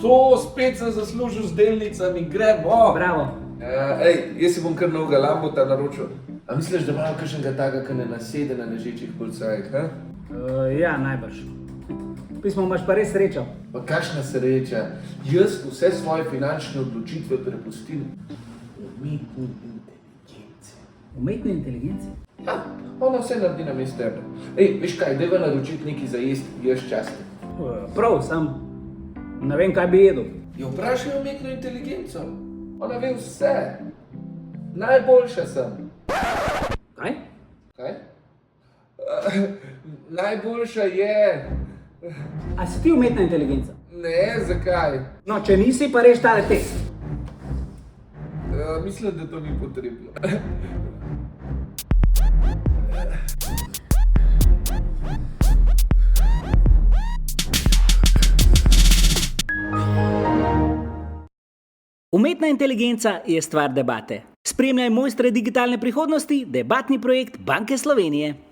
To spet sem zaslužil z delnicami, gremo. Bravo. Jaz si bom kar novega Lambota naročil. A misliš, da imajo kakšnega takega, ki ne nasede na ležečih policajih, ha? Ja, najbrž. Pismo imaš pa res srečo. Pa kakšna sreča. Jaz vse svoje finančne odločitve prepustim umetni inteligenci. Umetne inteligenci? Ja, ona vse naredi na mestu tebe. Veš kaj, dajva naročiti nekaj za jesti, jaz časti. Prav, sam ne vem, kaj bi jedel. Jo vprašaj umetno inteligenco. Ona ve vse. Najboljša sem. Kaj? Kaj? Najboljša je. A si ti umetna inteligenca? Ne, zakaj? No, če nisi, pa reš tale tekst. Mislim, da to ni potrebno. Umetna inteligenca je stvar debate. Spremljaj Mojstre digitalne prihodnosti, debatni projekt Banke Slovenije.